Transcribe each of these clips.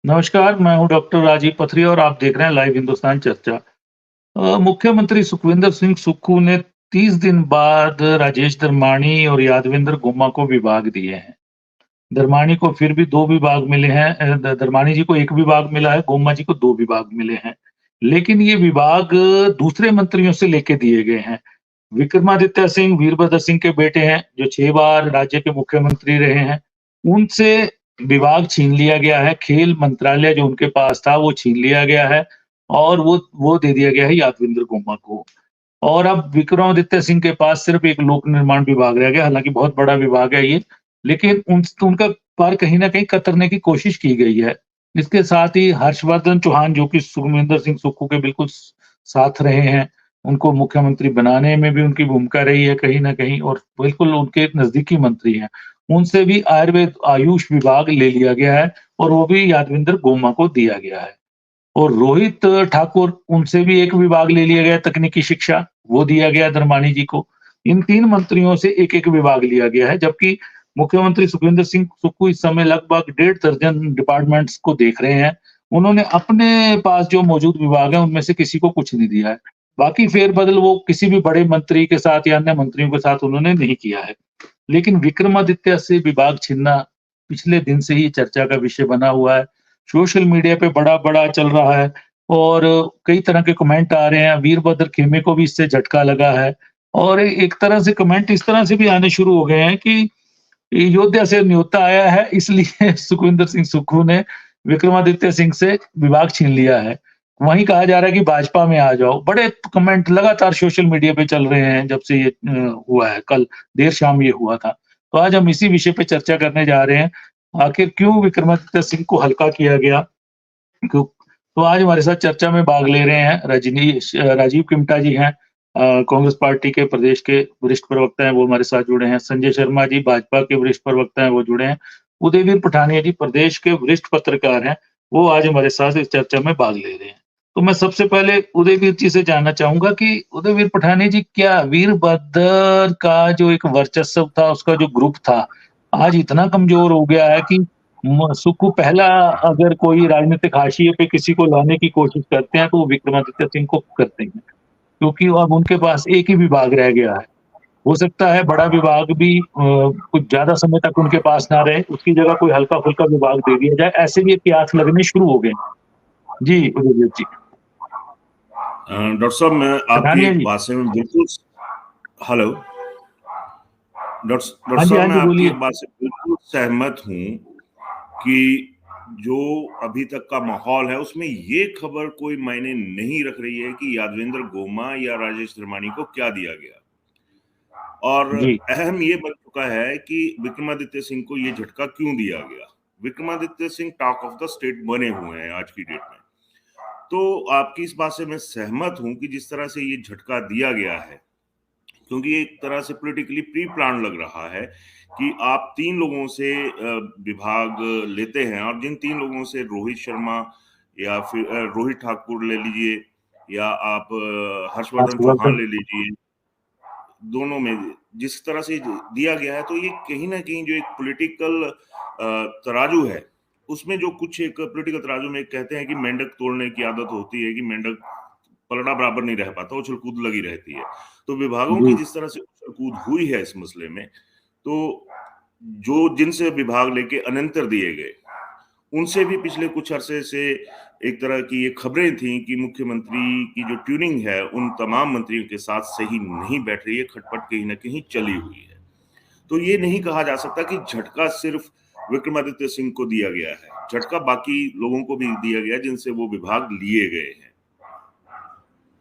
नमस्कार, मैं हूँ डॉक्टर राजीव पथरी और आप देख रहे हैं लाइव हिंदुस्तान चर्चा। मुख्यमंत्री सुखविंदर सिंह सुक्खू ने 30 दिन बाद राजेश धर्माणी और यादविंद्र गुम्मा को विभाग दिए हैं। धर्माणी को फिर भी 2 विभाग मिले हैं। धर्माणी जी को 1 विभाग मिला है, गुम्मा जी को 2 विभाग मिले हैं। लेकिन ये विभाग दूसरे मंत्रियों से लेके दिए गए हैं। विक्रमादित्य सिंह वीरभद्र सिंह के बेटे हैं, जो 6 बार राज्य के मुख्यमंत्री रहे हैं। उनसे विभाग छीन लिया गया है, खेल मंत्रालय जो उनके पास था वो छीन लिया गया है और वो दे दिया गया है यादविंद्र गुम्मा को। और अब विक्रमादित्य सिंह के पास सिर्फ एक लोक निर्माण विभाग रह गया, हालाँकि बहुत बड़ा विभाग है ये, लेकिन उनका पर कहीं न कहीं कतरने की कोशिश की गई है। इसके साथ ही हर्षवर्धन चौहान जो कि सुखविंदर सिंह सुक्खू के बिल्कुल साथ रहे हैं, उनको मुख्यमंत्री बनाने में भी उनकी भूमिका रही है कहीं न कहीं और बिल्कुल उनके नज़दीकी मंत्री हैं। उनसे भी आयुर्वेद आयुष विभाग ले लिया गया है और वो भी यादविंद्र गुम्मा को दिया गया है। और रोहित ठाकुर उनसे भी एक विभाग ले लिया गया तकनीकी शिक्षा, वो दिया गया धर्माणी जी को। इन 3 मंत्रियों से एक-एक विभाग लिया गया है, जबकि मुख्यमंत्री सुखविंदर सिंह सुक्खू इस समय लगभग डेढ़ दर्जन डिपार्टमेंट्स को देख रहे हैं। उन्होंने अपने पास जो मौजूद विभाग हैं, उनमें से किसी को कुछ नहीं दिया है। बाकी फेर-बदल वो किसी भी बड़े मंत्री के साथ या अन्य मंत्रियों के साथ उन्होंने नहीं किया है। लेकिन विक्रमादित्य से विभाग छीनना पिछले दिन से ही चर्चा का विषय बना हुआ है। सोशल मीडिया पे बड़ा-बड़ा चल रहा है और कई तरह के कमेंट आ रहे हैं। वीरभद्र खेमे को भी इससे झटका लगा है और एक तरह से कमेंट इस तरह से भी आने शुरू हो गए हैं कि अयोध्या से न्योता आया है इसलिए सुखविंदर सिंह सुक्खू ने विक्रमादित्य सिंह से विभाग छीन लिया है। वहीं कहा जा रहा है कि भाजपा में आ जाओ। बड़े कमेंट लगातार सोशल मीडिया पे चल रहे हैं जब से ये हुआ है, कल देर शाम ये हुआ था। तो आज हम इसी विषय पे चर्चा करने जा रहे हैं। आखिर क्यों विक्रमादित्य सिंह को हल्का किया गया? क्यों तो आज हमारे साथ चर्चा में भाग ले रहे हैं राजीव किमटा जी हैं, कांग्रेस पार्टी के प्रदेश के वरिष्ठ प्रवक्ता हैं, वो हमारे साथ जुड़े हैं। संजय शर्मा जी भाजपा के वरिष्ठ प्रवक्ता हैं, वो जुड़े हैं। उदयवीर पठानिया जी प्रदेश के वरिष्ठ पत्रकार हैं, वो आज हमारे साथ इस चर्चा में भाग ले रहे हैं। तो मैं सबसे पहले उदयवीर जी से जानना चाहूँगा कि उदयवीर पठानिया जी, क्या वीरभद्र का जो एक वर्चस्व था, उसका जो ग्रुप था, आज इतना कमज़ोर हो गया है कि सुक्खू पहला अगर कोई राजनीतिक हाशिए पे किसी को लाने की कोशिश करते हैं, तो वो विक्रमादित्य सिंह को करते हैं, क्योंकि अब उनके पास एक ही विभाग रह गया है। हो सकता है बड़ा विभाग भी कुछ ज़्यादा समय तक उनके पास ना रहे, उसकी जगह कोई हल्का-फुल्का विभाग दे दिया जाए, ऐसे भी कयास लगने शुरू हो गए। जी, उदयवीर जी। डॉक्टर साहब, मैं आपकी पठानिया एक जी। बात से मैं बिल्कुल हेलो डॉक्टर हाँ जी, साहब, हाँ मैं जी, आपकी बोलिए। एक बात से बिल्कुल सहमत हूँ कि जो अभी तक का माहौल है उसमें ये खबर कोई मायने नहीं रख रही है कि यादविंद्र गोमा या राजेश धर्माणी को क्या दिया गया। और जी, अहम ये बन चुका है कि विक्रमादित्य सिंह को ये झटका क्यों दिया गया। Vikramaditya Singh talk of the state बने हुए हैं आज की डेट में। तो आपकी इस बात से मैं सहमत हूं कि जिस तरह से ये झटका दिया गया है, क्योंकि एक तरह से पॉलिटिकली प्री प्लान लग रहा है कि आप 3 लोगों से विभाग लेते हैं और जिन 3 लोगों से रोहित शर्मा या फिर रोहित ठाकुर ले लीजिए या आप हर्षवर्धन चौहान हर्षवर्धन। ले लीजिए, दोनों में जिस तरह से दिया गया है, तो ये कहीं ना कहीं जो एक पॉलिटिकल तराजू है, उसमें जो कुछ एक पॉलिटिकल तराजू में कहते हैं कि मेंढक तोड़ने की आदत होती है कि मेंढक पलड़ा बराबर नहीं रह पाता, उछल कूद लगी रहती है। तो विभागों की जी, जिस तरह से उछल कूद हुई है इस मसले में, तो जो जिनसे विभाग लेके अनंतर दिए गए, उनसे भी पिछले कुछ अरसे से एक तरह की ये खबरें थी कि मुख्यमंत्री की जो ट्यूनिंग है उन तमाम मंत्रियों के साथ सही नहीं बैठ रही है, खटपट कहीं ना कहीं चली हुई है। तो ये नहीं कहा जा सकता कि झटका सिर्फ विक्रमादित्य सिंह को दिया गया है, झटका बाकी लोगों को भी दिया गया जिनसे वो विभाग लिए गए हैं।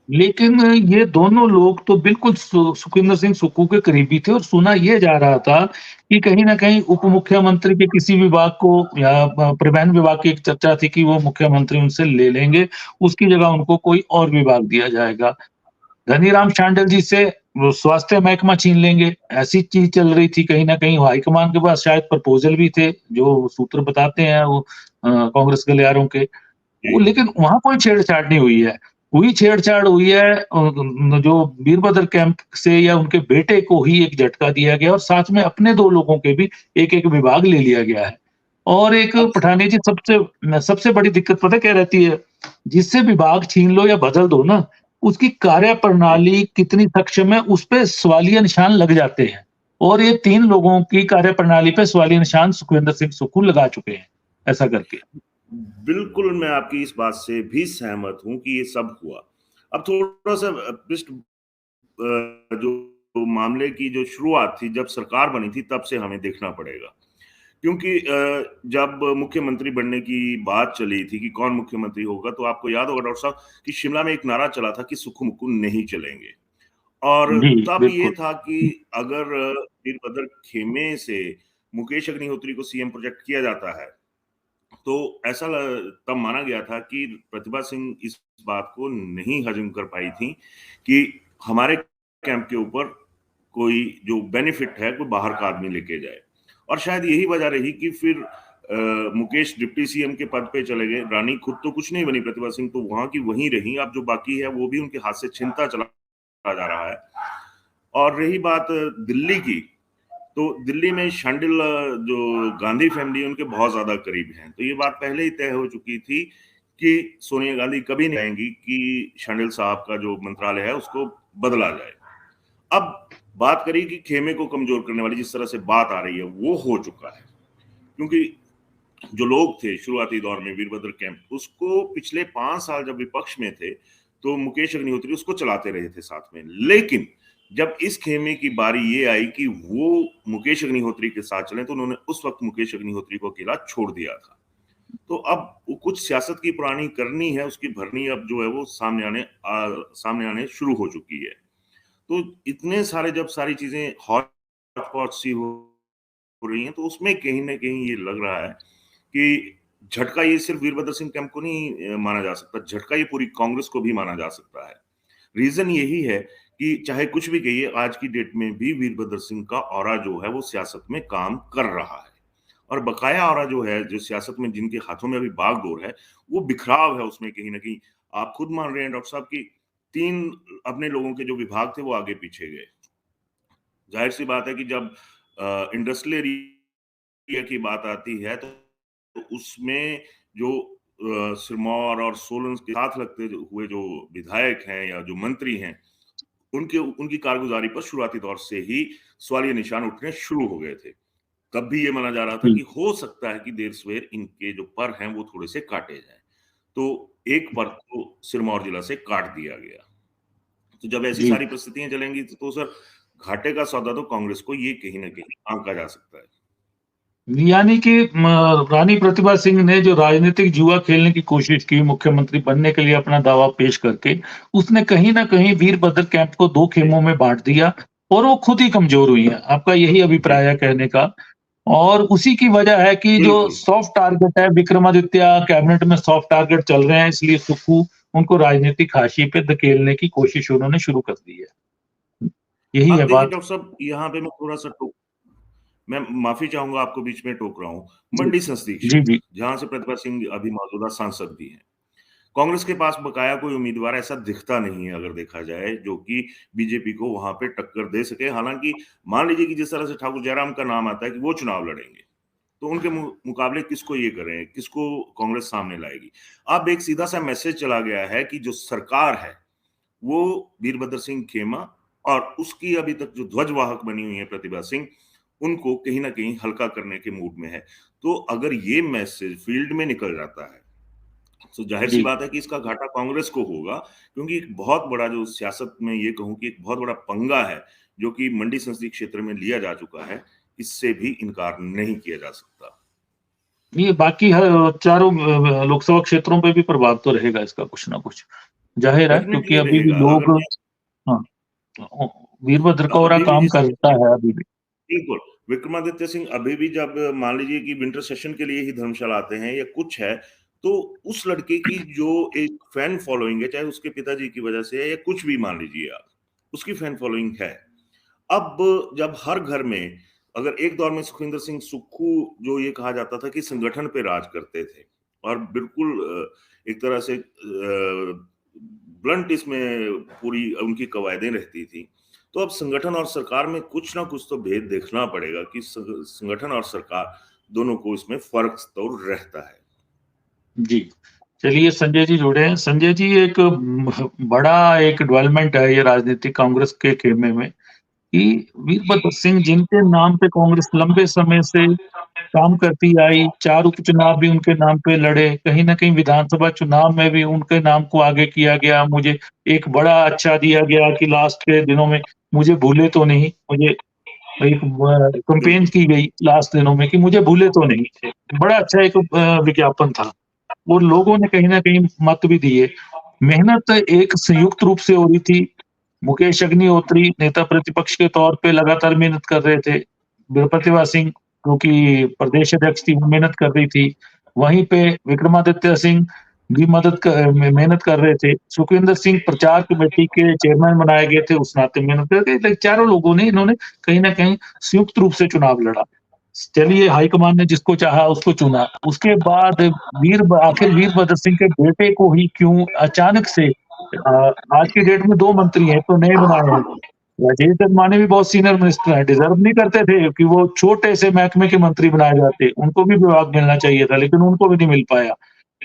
लेकिन ये दोनों लोग तो बिल्कुल सुखविंदर सिंह सुक्खू के करीबी थे और सुना ये जा रहा था कि कहीं न कहीं उप मुख्यमंत्री के किसी विभाग को या परिवहन विभाग की एक चर्चा थी कि वो मुख्यमंत्री उनसे ले लेंगे, उसकी जगह उनको कोई और विभाग दिया जाएगा। धनीराम शांडिल जी से वो स्वास्थ्य महकमा छीन लेंगे, ऐसी चीज़ चल रही थी कहीं न कहीं। हाईकमान के पास शायद प्रपोज़ल भी थे, जो सूत्र बताते हैं वो कांग्रेस गलियारों के। जी। वो लेकिन वहाँ कोई छेड़छाड़ नहीं हुई है। हुई छेड़छाड़ हुई है जो वीरभद्र कैंप से या उनके बेटे को ही एक झटका दिया गया और साथ में अपने 2 लोगों के भी एक-एक विभाग ले लिया गया है। और एक अब पठानी जी सबसे सबसे बड़ी दिक्कत पता क्या रहती है? जिससे विभाग छीन लो या बदल दो ना, उसकी जी, कार्यप्रणाली कितनी सक्षम है, उस पे सवालिया निशान लग जाते हैं। और ये 3 लोगों की कार्यप्रणाली पे सवालिया निशान सुखविंदर सिंह सुक्खू लगा चुके हैं, ऐसा करके। बिल्कुल मैं आपकी इस बात से भी सहमत हूँ कि ये सब हुआ। अब थोड़ा-सा जो मामले की जो शुरुआत थी, जब सरकार बनी थी, तब से हमें देखना पड़ेगा। क्योंकि जब मुख्यमंत्री बनने की बात चली थी कि कौन मुख्यमंत्री होगा, तो आपको याद होगा डॉक्टर साहब कि शिमला में एक नारा चला था कि सुक्खू-मुक्खू नहीं चलेंगे। और जी, तब ये बिल्कुल। था कि अगर वीरभद्र खेमे से मुकेश अग्निहोत्री को सीएम प्रोजेक्ट किया जाता है, तो ऐसा तब माना गया था कि प्रतिभा सिंह इस बात को नहीं हजम कर पाई थी कि हमारे कैंप के ऊपर कोई जो बेनिफिट है कोई बाहर का आदमी लेके जाए। और शायद यही वजह रही कि फिर मुकेश डिप्टी सीएम के पद पे चले गए। रानी खुद तो कुछ नहीं बनी, प्रतिभा सिंह तो वहां की वहीं रही। अब जो बाकी है वो भी उनके हाथ से छिनता चला जा रहा है। और रही बात दिल्ली की, तो दिल्ली में शांडिल जो गांधी फैमिली है उनके बहुत ज्यादा करीब हैं, तो ये बात पहले ही तय हो चुकी थी कि सोनिया गांधी कभी नहीं आएंगी कि शांडिल साहब का जो मंत्रालय है उसको बदला जाए। अब बात करी कि खेमे को कमजोर करने वाली जिस तरह से बात आ रही है वो हो चुका है, क्योंकि जो लोग थे शुरुआती दौर में वीरभद्र कैंप, उसको पिछले 5 साल जब विपक्ष में थे तो मुकेश अग्निहोत्री उसको चलाते रहे थे साथ में। लेकिन जब इस खेमे की बारी ये आई कि वो मुकेश अग्निहोत्री के साथ चले, तो उन्होंने उस वक्त मुकेश अग्निहोत्री को अकेला छोड़ दिया था। तो अब वो कुछ सियासत की पुरानी करनी है, उसकी भरनी अब जो है वो सामने आने शुरू हो चुकी है। तो इतने सारे जब सारी चीजें हॉट पॉट सी हो रही हैं, तो उसमें कहीं ना कहीं ये लग रहा है कि झटका ये सिर्फ वीरभद्र सिंह कैंप को नहीं माना जा सकता, झटका ये पूरी कांग्रेस को भी माना जा सकता है। रीजन यही है कि चाहे कुछ भी कहिए, आज की डेट में भी वीरभद्र सिंह का ऑरा जो है वो सियासत में काम कर रहा है। और बकाया ऑरा जो है, जो सियासत में जिनके हाथों में अभी बागडोर है, वो बिखराव है उसमें कहीं ना कहीं। आप खुद मान रहे हैं डॉक्टर साहब की 3 अपने लोगों के जो विभाग थे वो आगे पीछे गए। जाहिर सी बात है कि जब इंडस्ट्रियल एरिया की बात आती है, तो उसमें जो सिरमौर और सोलन के साथ लगते हुए जो विधायक हैं या जो मंत्री हैं, उनके उनकी कारगुजारी पर शुरुआती दौर से ही सवालिया निशान उठने शुरू हो गए थे। तब भी ये माना जा रहा था जी, कि हो सकता है कि देर सवेर इनके जो पर हैं वो थोड़े से काटे जाएं। तो एक पर को सिरमौर जिला से काट दिया गया। तो जब ऐसी जी। सारी परिस्थितियां चलेंगी तो सर, घाटे का सौदा तो कांग्रेस को ये कहीं ना कहीं आंका जा सकता है। यानी कि रानी प्रतिभा सिंह ने जो राजनीतिक जुआ खेलने की कोशिश की मुख्यमंत्री बनने के लिए अपना दावा पेश करके, उसने कहीं न कहीं वीरभद्र कैंप को 2 जी, खेमों में बाँट दिया और वो खुद ही कमज़ोर हुई हैं। आपका यही जी, अभिप्राय है कहने का? और उसी की वजह है कि जो बिल्कुल। सॉफ्ट टारगेट है, विक्रमादित्य कैबिनेट में सॉफ्ट टारगेट चल रहे हैं, इसलिए सुक्खू उनको राजनीतिक हाशिए पे धकेलने की कोशिश उन्होंने शुरू कर दी है। यही अब है देखिए बात। डॉक्टर साहब, यहाँ पे मैं माफी चाहूंगा, आपको बीच में टोक रहा हूँ। जी। मंडी संसदीय जी, क्षेत्र, जी। जहां से प्रतिभा सिंह अभी मौजूदा सांसद भी हैं, कांग्रेस के पास बकाया कोई उम्मीदवार ऐसा दिखता नहीं है अगर देखा जाए, जो कि बीजेपी को वहां पे टक्कर दे सके। हालांकि मान लीजिए कि जिस तरह से ठाकुर जयराम का नाम आता है कि वो चुनाव लड़ेंगे, तो उनके मुकाबले किसको ये करें, किसको कांग्रेस सामने लाएगी। अब एक सीधा सा मैसेज चला गया है कि जो सरकार है वो वीरभद्र सिंह खेमा और उसकी अभी तक जो ध्वजवाहक बनी हुई है प्रतिभा सिंह, उनको कहीं ना कहीं हल्का करने के मूड में है। तो अगर ये मैसेज फील्ड में निकल जाता है, तो जाहिर सी जी। बात है कि इसका घाटा कांग्रेस को होगा, क्योंकि एक बहुत बड़ा जो सियासत में ये कहूं कि एक बहुत बड़ा पंगा है जो कि मंडी संसदीय क्षेत्र में लिया जा चुका है, इससे भी इनकार नहीं किया जा सकता। ये बाकी हर चारों लोकसभा क्षेत्रों पे भी प्रभाव तो रहेगा इसका कुछ ना कुछ। ज़ाहिर है क्योंकि डेफिनेटली अभी भी रहेगा। लोग अगर हाँ, वीरभद्र कौरा अभी भी काम जिस करता है अभी भी। बिल्कुल, विक्रमादित्य सिंह अभी भी जब मान लीजिए कि विंटर सेशन के लिए ही धर्मशाला आते हैं या कुछ है, तो उस लड़के की जो एक फैन फॉलोइंग है, चाहे उसके पिताजी की वजह से है या कुछ भी मान लीजिए आप, उसकी फैन फॉलोइंग है। अब जब हर घर में, अगर एक दौर में सुखविंदर सिंह सुक्खू जो ये कहा जाता था कि संगठन पे राज करते थे और बिल्कुल एक तरह से ब्लंट इसमें पूरी उनकी कवायदें रहती थी, तो अब संगठन और सरकार में कुछ ना कुछ तो भेद देखना पड़ेगा कि संगठन और सरकार दोनों को इसमें फर्क तो रहता है। जी, चलिए संजय जी जुड़े हैं। संजय जी, एक बड़ा एक डेवलपमेंट है ये राजनीतिक कांग्रेस के खेमे में कि वीरभद्र सिंह, जिनके नाम पे कांग्रेस लंबे समय से काम करती आई, 4 उपचुनाव भी उनके नाम पे लड़े, कहीं न कहीं विधानसभा चुनाव में भी उनके नाम को आगे किया गया। मुझे एक बड़ा अच्छा दिया गया कि लास्ट के दिनों में मुझे भूले तो नहीं, मुझे एक कैम्पेन बिल्कुल। की गई लास्ट दिनों में कि मुझे भूले तो नहीं। बड़ा अच्छा एक विज्ञापन था और लोगों ने कहीं न कहीं मत भी दिए। मेहनत एक संयुक्त रूप से हो रही थी। मुकेश अग्निहोत्री नेता प्रतिपक्ष के तौर पे लगातार मेहनत कर रहे थे। प्रतिभा सिंह, जो कि प्रदेश अध्यक्ष थी, वो मेहनत कर रही थी। वहीं पे विक्रमादित्य सिंह भी मेहनत कर रहे थे। सुखविंदर सिंह प्रचार कमेटी के चेयरमैन बनाए गए थे, उस नाते मेहनत करके चारों लोगों ने इन्होंने कहीं न कहीं संयुक्त रूप से चुनाव लड़ा। चलिए, हाईकमान ने जिसको चाहा उसको चुना। उसके बाद आखिर वीरभद्र सिंह के बेटे को ही क्यों अचानक से आज की डेट में 2 मंत्री हैं तो नए बनाए हैं। राजेश धर्मानी भी बहुत सीनियर मिनिस्टर हैं, डिज़र्व नहीं करते थे कि वो छोटे से महकमे के मंत्री बनाए जाते। उनको भी विभाग मिलना चाहिए था, लेकिन उनको भी नहीं मिल पाया।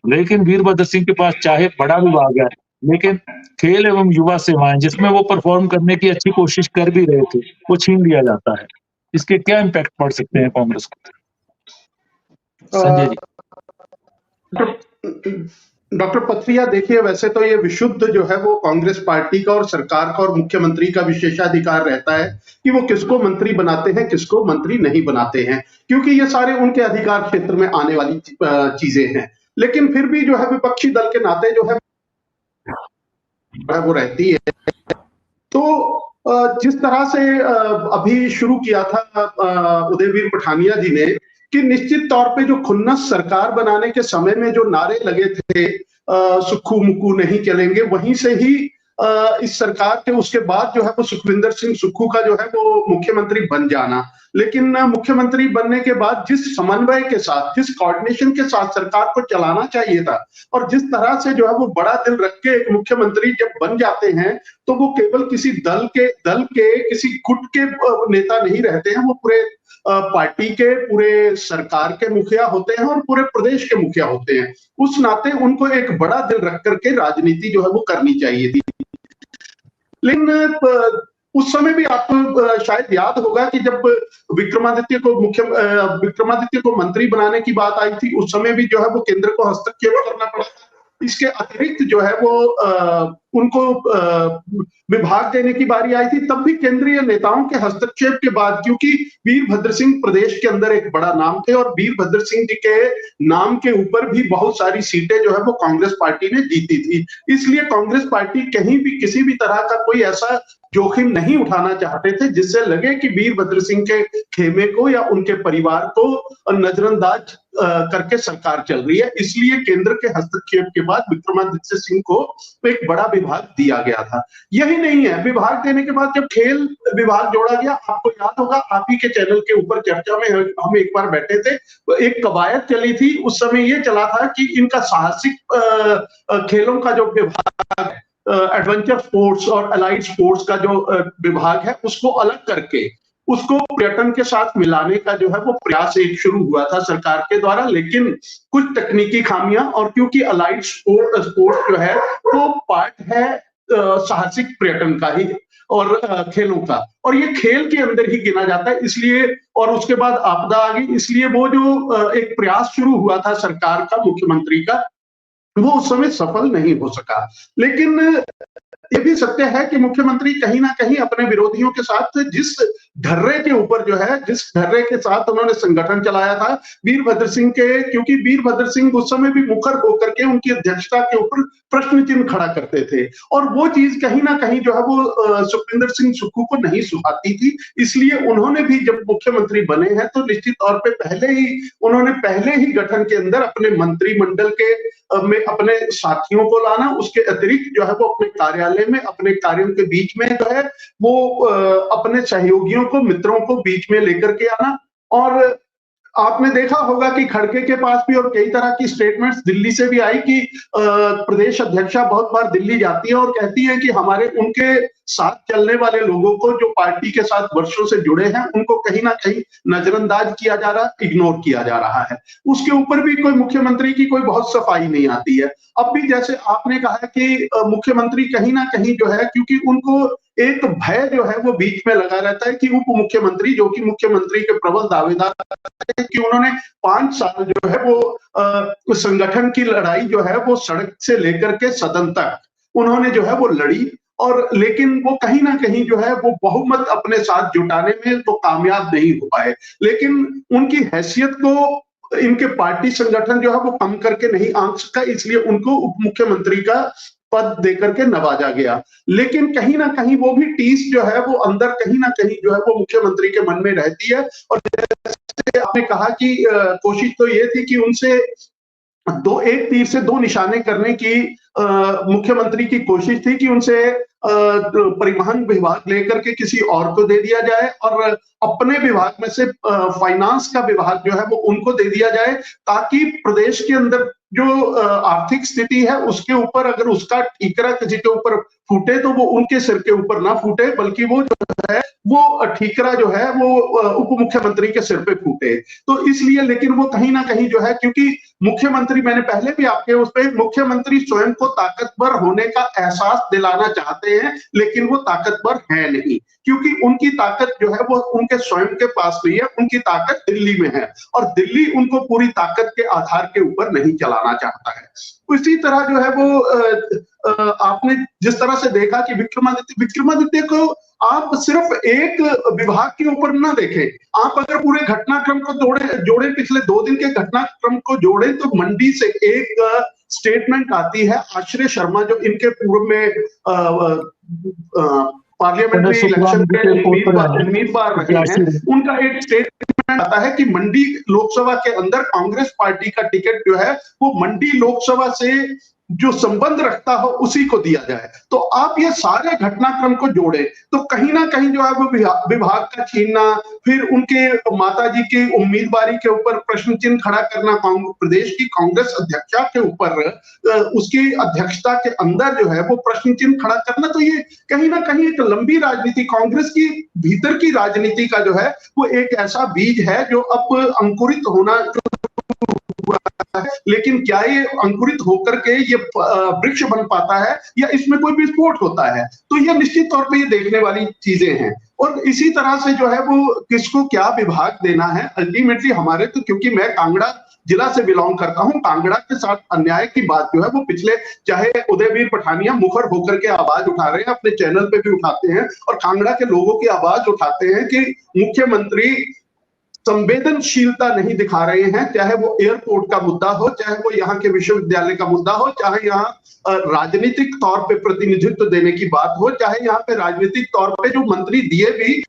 लेकिन वीरभद्र सिंह के पास चाहे बड़ा विभाग है, लेकिन खेल एवं युवा सेवाएँ जिसमें वो परफ़ॉर्म करने की अच्छी कोशिश कर भी रहे थे, वो छीन लिया जाता है। इसके क्या इम्पैक्ट पड़ सकते हैं कांग्रेस को? संजय जी। डॉक्टर पथरिया, देखिए वैसे तो ये विशुद्ध जो है वो कांग्रेस पार्टी का और सरकार का और मुख्यमंत्री का विशेषाधिकार रहता है कि वो किसको मंत्री बनाते हैं, किसको मंत्री नहीं बनाते हैं, क्योंकि ये सारे उनके अधिकार क्षेत्र में आने वाली चीजें हैं। लेकिन फिर भी जो है विपक्षी दल के नाते जो है वो रहती है। तो जिस तरह से अभी शुरू किया था उदयवीर पठानिया जी ने कि निश्चित तौर पे जो खुन्नस सरकार बनाने के समय में जो नारे लगे थे सुक्खू मुक्कू नहीं चलेंगे, वहीं से ही इस सरकार के उसके बाद जो है वो सुखविंदर सिंह सुक्खू का जो है वो मुख्यमंत्री बन जाना। लेकिन मुख्यमंत्री बनने के बाद जिस समन्वय के साथ, जिस कोऑर्डिनेशन के साथ सरकार को चलाना चाहिए था और जिस तरह से जो है वो बड़ा दिल रख के एक मुख्यमंत्री जब बन जाते हैं, तो वो केवल किसी दल के किसी गुट के नेता नहीं रहते हैं, वो पूरे पार्टी के, पूरे सरकार के मुखिया होते हैं और पूरे प्रदेश के मुखिया होते हैं। उस नाते उनको एक बड़ा दिल रख करके राजनीति जो है वो करनी चाहिए थी। लेकिन उस समय भी आपको शायद याद होगा कि जब विक्रमादित्य को मंत्री बनाने की बात आई थी, उस समय भी जो है वो केंद्र को हस्तक्षेप करना पड़ा। इसके अतिरिक्त जो है वो उनको विभाग देने की बारी आई थी, तब भी केंद्रीय नेताओं के हस्तक्षेप के बाद, क्योंकि वीरभद्र सिंह प्रदेश के अंदर एक बड़ा नाम थे और वीरभद्र सिंह जी के नाम के ऊपर भी बहुत सारी सीटें जो है वो कांग्रेस पार्टी ने जीती थी। इसलिए कांग्रेस पार्टी कहीं भी किसी भी तरह का कोई ऐसा जोखिम नहीं उठाना चाहते थे जिससे लगे कि वीरभद्र सिंह के खेमे को या उनके परिवार को नजरअंदाज करके सरकार चल रही है। इसलिए केंद्र के हस्तक्षेप के बाद विक्रमादित्य सिंह को एक बड़ा विभाग दिया गया था। यही नहीं है, विभाग देने के बाद जब खेल विभाग जोड़ा गया, आपको याद होगा आप ही के चैनल के ऊपर चर्चा में हम एक बार बैठे थे, एक कवायद चली थी। उस समय ये चला था कि इनका साहसिक खेलों का जो विभाग है, एडवेंचर स्पोर्ट्स और अलाइड स्पोर्ट्स का जो विभाग है, उसको अलग करके उसको पर्यटन के साथ मिलाने का जो है वो प्रयास एक शुरू हुआ था सरकार के द्वारा। लेकिन कुछ तकनीकी खामियां, और क्योंकि अलाइड स्पोर्ट जो है वो पार्ट है साहसिक पर्यटन का ही और खेलों का, और ये खेल के अंदर ही गिना जाता है, इसलिए, और उसके बाद आपदा आ गई, इसलिए वो जो एक प्रयास शुरू हुआ था सरकार का, मुख्यमंत्री का, वो उस समय सफल नहीं हो सका। लेकिन ये भी सत्य है कि मुख्यमंत्री कहीं ना कहीं अपने विरोधियों के साथ जिस ढर्रे के ऊपर जो है, जिस ढर्रे के साथ उन्होंने संगठन चलाया था वीरभद्र सिंह के, क्योंकि वीरभद्र सिंह उस समय भी मुखर होकर के उनकी अध्यक्षता के ऊपर प्रश्न चिन्ह खड़ा करते थे, और वो चीज कहीं ना कहीं जो है वो सुखविंदर सिंह सुक्खू को नहीं सुहाती थी। इसलिए उन्होंने भी जब मुख्यमंत्री बने हैं तो निश्चित तौर पे उन्होंने पहले ही गठन के अंदर अपने मंत्रिमंडल के में अपने साथियों को लाना, उसके अतिरिक्त जो है वो अपने कार्यालय में अपने कार्यों के बीच में जो है वो अपने सहयोगियों को, मित्रों को बीच में लेकर के आना, और आपने देखा होगा कि खड़गे के पास भी और कई तरह की स्टेटमेंट्स दिल्ली से भी आई कि प्रदेश अध्यक्षा बहुत बार दिल्ली जाती है और कहती है कि हमारे उनके साथ चलने वाले लोगों को जो पार्टी के साथ वर्षों से जुड़े हैं उनको कहीं ना कहीं नजरअंदाज किया जा रहा, इग्नोर किया जा रहा है। उसके ऊपर भी कोई मुख्यमंत्री की कोई बहुत सफाई नहीं आती है। अब भी जैसे आपने कहा है कि मुख्यमंत्री कहीं ना कहीं जो है, क्योंकि उनको एक भय जो है वो बीच में लगा रहता है कि उप मुख्यमंत्री, जो कि मुख्यमंत्री के प्रबल दावेदार है कि उन्होंने 5 साल जो है वो संगठन की लड़ाई जो है वो सड़क से लेकर के सदन तक उन्होंने जो है वो लड़ी, और लेकिन वो कहीं ना कहीं जो है वो बहुमत अपने साथ जुटाने में तो कामयाब नहीं हो पाए। लेकिन उनकी हैसियत को इनके पार्टी संगठन जो है वो कम करके नहीं आंक सका, इसलिए उनको उप मुख्यमंत्री का पद देकर के नवाजा गया। लेकिन कहीं ना कहीं वो भी टीस जो है वो अंदर कहीं ना कहीं जो है वो मुख्यमंत्री के मन में रहती है। और जैसे आपने कहा कि कोशिश तो ये थी कि उनसे एक तीर से 2 निशाने करने की मुख्यमंत्री की कोशिश थी कि उनसे परिवहन विभाग लेकर के किसी और को दे दिया जाए और अपने विभाग में से फाइनेंस का विभाग जो है वो उनको दे दिया जाए, ताकि प्रदेश के अंदर जो आर्थिक स्थिति है उसके ऊपर अगर उसका ठीकरा किसी के ऊपर फूटे तो वो उनके सिर के ऊपर ना फूटे, बल्कि वो जो है वो ठीकरा जो है वो उप मुख्यमंत्री के सिर पे फूटे। तो इसलिए, लेकिन वो कहीं ना कहीं जो है, क्योंकि मुख्यमंत्री, मैंने पहले भी आपके उस पे, मुख्यमंत्री स्वयं को ताकतवर होने का एहसास दिलाना चाहते हैं, लेकिन वो ताकतवर है नहीं, क्योंकि उनकी ताकत जो है वो उनके स्वयं के पास नहीं है, उनकी ताकत दिल्ली में है और दिल्ली उनको पूरी ताकत के आधार के ऊपर नहीं चलाना चाहता है। उसी तरह जो है वो आपने जिस तरह से देखा कि विक्रमादित्य को आप सिर्फ एक विभाग के ऊपर ना देखें, आप अगर पूरे घटनाक्रम को जोड़े पाछले 2 दिन के घटनाक्रम को जोड़े तो मंडी से एक स्टेटमेंट आती है आश्रय शर्मा, जो इनके पूर्व में पार्लियामेंट्री इलेक्शन के उम्मीदवार रहे हैं, उनका एक स्टेटमेंट आता है कि मंडी लोकसभा के अंदर कांग्रेस पार्टी का टिकट जो है वो मंडी लोकसभा से जो संबंध रखता हो उसी को दिया जाए। तो आप ये सारे घटनाक्रम को जोड़े तो कहीं ना कहीं जो है वो विभाग का छीनना, फिर उनके माताजी की उम्मीदवारी के ऊपर प्रश्न चिन्ह खड़ा करना, प्रदेश की कांग्रेस अध्यक्षा के ऊपर उसकी अध्यक्षता के अंदर जो है वो प्रश्न चिन्ह खड़ा करना, तो ये कहीं ना कहीं एक लंबी राजनीति, कांग्रेस की भीतर की राजनीति का जो है वो एक ऐसा बीज है जो अब अंकुरित होना है। लेकिन क्या ये अंकुरित होकर के ये वृक्ष बन पाता है या इसमें कोई विस्फोट होता है, तो ये निश्चित तौर पे ये देखने वाली चीजें हैं। और इसी तरह से जो है वो किसको क्या विभाग देना है, अल्टीमेटली हमारे, तो क्योंकि मैं कांगड़ा जिला से बिलोंग करता हूं, कांगड़ा के साथ अन्याय की बात जो है वो पिछले, चाहे उदयवीर पठानिया मुखर होकर के आवाज उठा रहे हैं, अपने चैनल पे भी उठाते हैं और कांगड़ा के लोगों की आवाज उठाते हैं कि मुख्यमंत्री संवेदनशीलता नहीं दिखा रहे हैं, चाहे वो एयरपोर्ट का मुद्दा हो, चाहे वो यहाँ के विश्वविद्यालय का मुद्दा हो, चाहे यहाँ राजनीतिक तौर पे प्रतिनिधित्व देने की बात हो, चाहे यहाँ पे राजनीतिक तौर पे जो मंत्री दिए भी,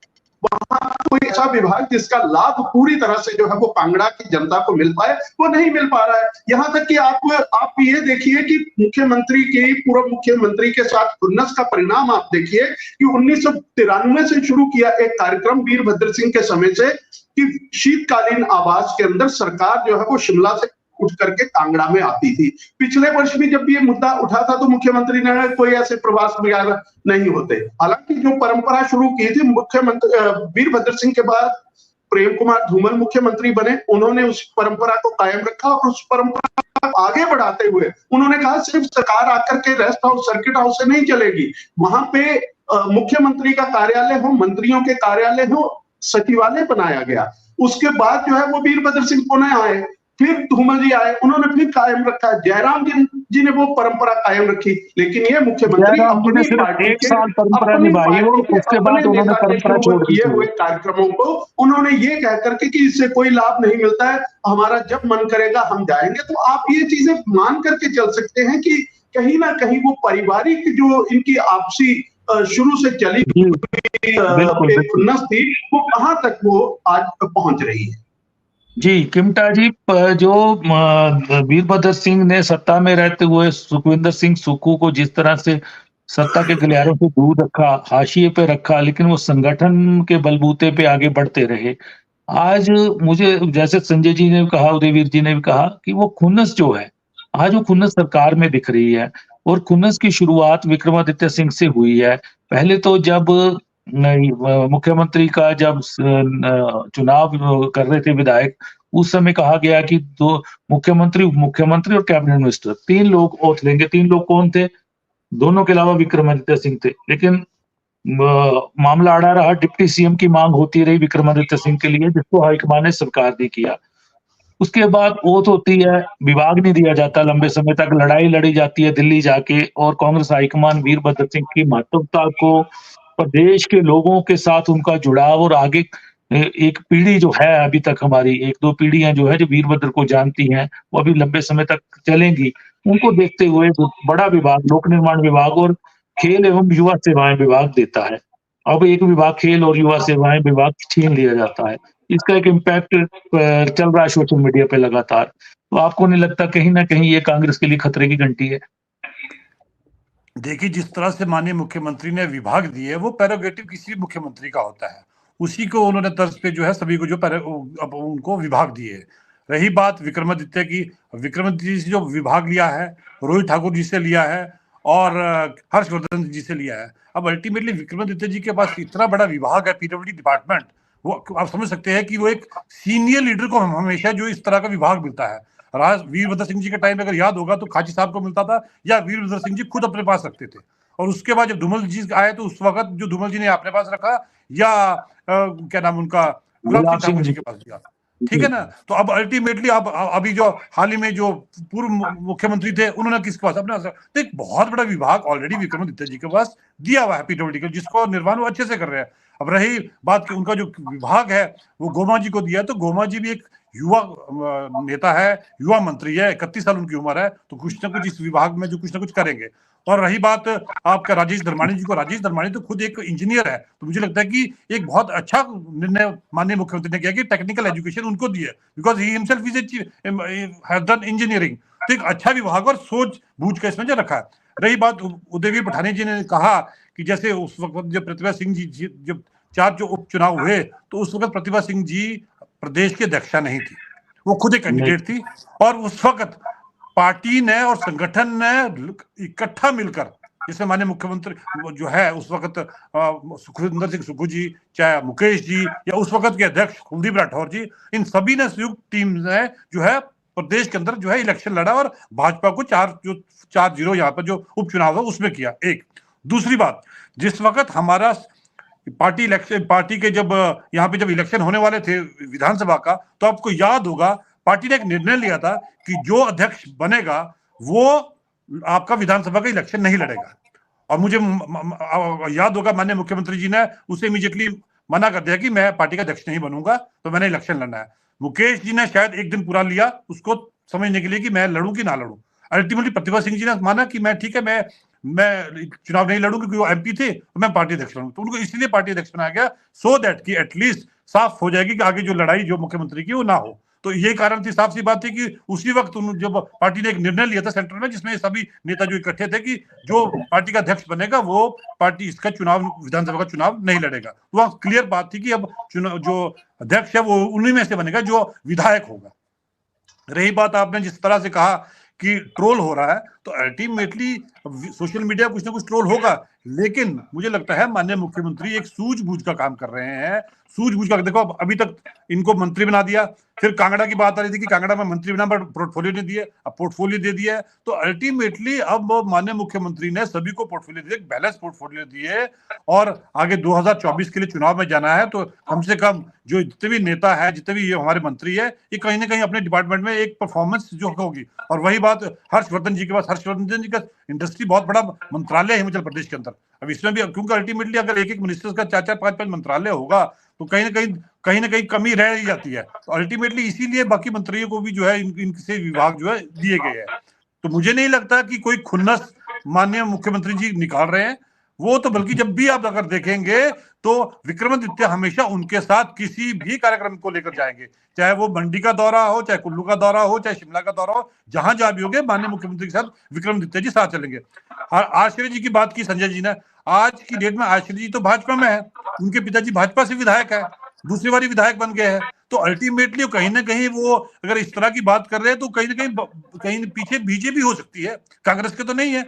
वहां कोई ऐसा विभाग जिसका लाभ पूरी तरह से जो है वो कांगड़ा की जनता को मिल पाए, वो नहीं मिल पा रहा है। यहाँ तक कि आप ये देखिए कि मुख्यमंत्री के, पूर्व मुख्यमंत्री के साथ खुन्नस का परिणाम आप देखिए कि 1993 से शुरू किया एक कार्यक्रम वीरभद्र सिंह के समय से कि शीतकालीन आवास के अंदर सरकार जो है वो शिमला से उठ करके कांगड़ा में आती थी। पिछले वर्ष भी जब ये मुद्दा उठा था तो मुख्यमंत्री ने कोई ऐसे प्रवास वगैरह नहीं होते। हालांकि जो परंपरा शुरू की थी मुख्यमंत्री वीरभद्र सिंह के बाद प्रेम कुमार धूमल मुख्यमंत्री बने, उन्होंने उस परंपरा को कायम रखा और उस परंपरा को आगे बढ़ाते हुए उन्होंने कहा सिर्फ सरकार आकर के रेस्ट हाउस, सर्किट हाउस से नहीं चलेगी, वहां पे मुख्यमंत्री का कार्यालय हो, मंत्रियों के कार्यालय हो, सचिवालय बनाया गया। उसके बाद जो है वो वीरभद्र सिंह पुनः आए, फिर धूमल जी आए, उन्होंने फिर कायम रखा, जयराम जी ने वो परंपरा कायम रखी। लेकिन ये मुख्यमंत्री अपनी पार्टी के, उसके बाद उन्होंने परंपरा छोड़ दी, किए हुए कार्यक्रमों को उन्होंने ये कह करके कि इससे कोई लाभ नहीं मिलता है, हमारा जब मन करेगा हम जाएंगे। तो आप ये चीजें मान करके चल सकते हैं कि कहीं ना कहीं वो पारिवारिक जो इनकी आपसी शुरू से चली खुन्नस थी, वो कहां तक वो आज पहुंच रही है। जी किमटा जी, जो वीरभद्र सिंह ने सत्ता में रहते हुए सुखविंदर सिंह सुक्खू को जिस तरह से सत्ता के गलियारों से दूर रखा, हाशिए पे रखा, लेकिन वो संगठन के बलबूते पे आगे बढ़ते रहे, आज मुझे जैसे संजय जी ने कहा, उदयवीर जी ने भी कहा कि वो खुन्नस जो है, आज वो खुन्नस सरकार में दिख रही है और खुन्नस की शुरुआत विक्रमादित्य सिंह से हुई है। पहले तो जब मुख्यमंत्री का जब चुनाव कर रहे थे विधायक, उस समय कहा गया कि 2 मुख्यमंत्री, उप मुख्यमंत्री और कैबिनेट मिनिस्टर 3 लोग ओथ लेंगे। 3 लोग कौन थे? दोनों के अलावा विक्रमादित्य सिंह थे। लेकिन मामला अड़ा रहा, डिप्टी सीएम की मांग होती रही विक्रमादित्य सिंह के लिए, जिसको हाईकमान ने स्वीकार नहीं किया। उसके बाद ओथ होती है, विभाग नहीं दिया जाता, लंबे समय तक लड़ाई लड़ी जाती है दिल्ली जाके और कांग्रेस हाईकमान वीरभद्र सिंह की महत्वता को, प्रदेश के लोगों के साथ उनका जुड़ाव और आगे एक पीढ़ी जो है अभी तक हमारी 1-2 पीढ़ियाँ जो है जो वीरभद्र को जानती हैं, वो अभी लंबे समय तक चलेंगी। उनको देखते हुए जो बड़ा विभाग लोक निर्माण विभाग और खेल एवं युवा सेवाएँ विभाग देता है। अब एक विभाग खेल और युवा सेवाएँ विभाग छीन लिया जाता है। इसका एक इम्पैक्ट चल रहा है सोशल मीडिया पे लगातार। तो आपको नहीं लगता कहीं न कहीं ये कांग्रेस के लिए खतरे की घंटी है? देखिए, जिस तरह से माननीय मुख्यमंत्री ने विभाग दिए, वो प्रेरोगेटिव किसी भी मुख्यमंत्री का होता है। उसी को उन्होंने तर्ज पे जो है सभी को जो अब उनको विभाग दिए। रही बात विक्रमादित्य की, विक्रमादित्य जी से जो विभाग लिया है, रोहित ठाकुर जी से लिया है और हर्षवर्धन जी से लिया है। अब अल्टीमेटली विक्रमादित्य जी के पास इतना बड़ा विभाग है, पीडब्ल्यूडी डिपार्टमेंट, वो आप समझ सकते हैं कि वो एक सीनियर लीडर को हमेशा जो इस तरह का विभाग मिलता है। वीरभद्र सिंह जी के टाइम में अगर याद होगा तो खाची साहब को मिलता था या वीरभद्र सिंह जी खुद अपने पास रखते थे। और उसके बाद जब धूमल जी आए तो उस वक्त जो धूमल जी ने अपने पास रखा या क्या नाम उनका गुलाब सिंह ठाकुर जी के पास दिया, ठीक है ना। तो अब अल्टीमेटली अब अभी जो हाल ही में जो पूर्व मुख्यमंत्री थे उन्होंने किसके पास अपने, तो एक बहुत बड़ा विभाग ऑलरेडी विक्रमादित्य जी के पास दिया हुआ है पीडब्ल्यूडी का, जिसको निर्माण वो अच्छे से कर रहे हैं। अब रही बात कि उनका जो विभाग है वो गोमा जी को दिया है, तो गोमा जी भी एक युवा नेता है, युवा मंत्री है, 31 साल उनकी उम्र है, तो कुछ ना कुछ इस विभाग में जो कुछ ना कुछ करेंगे। और रही बात आपका राजेश धर्माणी जी को, राजेश धर्माणी तो खुद एक इंजीनियर है, तो मुझे लगता है कि एक बहुत अच्छा निर्णय माननीय मुख्यमंत्री ने किया कि टेक्निकल एजुकेशन उनको दी है, because he himself is has done engineering. तो एक अच्छा विभाग और सोच बूझ के इसमें जो रखा है। रही बात उदयवीर पठानी जी ने कहा कि जैसे उस वक्त जब प्रतिभा सिंह जी जब 4 जो उपचुनाव हुए तो उस वक्त प्रतिभा सिंह जी प्रदेश की अध्यक्षा नहीं थी, वो खुद एक कैंडिडेट थी। और उस वक्त पार्टी ने और संगठन ने इकट्ठा मिलकर, जिसमें माननीय मुख्यमंत्री जो है उस वक्त सुखविंदर सिंह सुक्खू जी, चाहे मुकेश जी या उस वक्त के अध्यक्ष कुलदीप राठौर जी, इन सभी ने संयुक्त टीम ने जो है प्रदेश के अंदर जो है इलेक्शन लड़ा और भाजपा को 4-0 यहाँ पर जो उपचुनाव है उसमें किया। एक दूसरी बात, जिस वक्त हमारा पार्टी के जब यहाँ पे जब इलेक्शन होने वाले थे विधानसभा का, तो आपको याद होगा पार्टी ने एक निर्णय लिया था कि जो अध्यक्ष बनेगा वो आपका विधानसभा का इलेक्शन नहीं लड़ेगा। और मुझे याद होगा माननीय मुख्यमंत्री जी ने उसे इमीडिएटली मना कर दिया कि मैं पार्टी का अध्यक्ष नहीं बनूंगा, तो मैंने इलेक्शन लड़ना है। मुकेश जी ने शायद एक दिन पूरा लिया उसको समझने के लिए कि मैं लड़ूं कि ना लड़ूं। अल्टीमेटली प्रतिभा सिंह जी ने माना कि मैं ठीक है, मैं चुनाव नहीं लड़ूं क्योंकि वो एमपी थे, तो मैं पार्टी अध्यक्ष बनूंगा। तो उनको इसलिए पार्टी अध्यक्ष बनाया गया सो दैट कि एटलीस्ट साफ हो जाएगी कि आगे जो लड़ाई जो मुख्यमंत्री की वो ना हो। तो ये कारण थी, साफ सी बात थी कि उसी वक्त जब पार्टी ने एक निर्णय लिया था सेंट्रल में, जिसमें सभी नेता जो इकट्ठे थे कि जो पार्टी का अध्यक्ष बनेगा वो पार्टी इसका चुनाव, विधानसभा का चुनाव नहीं लड़ेगा। तो वहां क्लियर बात थी कि अब चुनाव जो अध्यक्ष है वो उन्हीं में से बनेगा जो विधायक होगा। रही बात आपने जिस तरह से कहा कि ट्रोल हो रहा है, तो अल्टीमेटली सोशल मीडिया कुछ ना कुछ ट्रोल होगा, लेकिन मुझे लगता है माननीय मुख्यमंत्री एक सूझबूझ का काम कर रहे हैं। सूझबूझ का देखो, अभी तक इनको मंत्री बना दिया, फिर कांगड़ा की बात आ रही थी कि कांगड़ा में मंत्री बना पर पोर्टफोलियो नहीं दिए, अब पोर्टफोलियो दे दिया है। तो अल्टीमेटली अब माननीय मुख्यमंत्री ने सभी को पोर्टफोलियो दिए, बैलेंस पोर्टफोलियो दिए, और आगे 2024 के लिए चुनाव में जाना है, तो कम से कम जो जितने भी नेता है, जितने भी हमारे मंत्री है, ये कहीं ना कहीं अपने डिपार्टमेंट में एक परफॉर्मेंस जो होगी। और वही बात हर्षवर्धन जी के पास, हर्षवर्धन जी का इंडस्ट्री बहुत बड़ा मंत्रालय है हिमाचल प्रदेश के अंदर। अब इसमें भी क्योंकि अल्टीमेटली अगर एक मिनिस्टर का 4-4, 5-5 मंत्रालय होगा तो कहीं ना कहीं कमी रह ही जाती है। तो अल्टीमेटली इसीलिए बाकी मंत्रियों को भी जो है इनसे विभाग जो है दिए गए हैं। तो मुझे नहीं लगता कि कोई खुन्नस माननीय मुख्यमंत्री जी निकाल रहे हैं, वो तो बल्कि जब भी आप अगर देखेंगे तो विक्रमादित्य हमेशा उनके साथ किसी भी कार्यक्रम को लेकर जाएंगे, चाहे वो मंडी का दौरा हो, चाहे कुल्लू का दौरा हो, चाहे शिमला का दौरा हो, जहां जहां भी होंगे माननीय मुख्यमंत्री के साथ विक्रमादित्य जी साथ चलेंगे। आश्रय जी की बात की संजय जी ने, आज की डेट में आश्रय जी तो भाजपा में है, उनके पिताजी भाजपा से विधायक है, दूसरी बारी विधायक बन गए हैं। तो अल्टीमेटली कहीं ना कहीं वो अगर इस तरह की बात कर रहे हैं तो कहीं ना कहीं पीछे बीजेपी हो सकती है, कांग्रेस के तो नहीं है।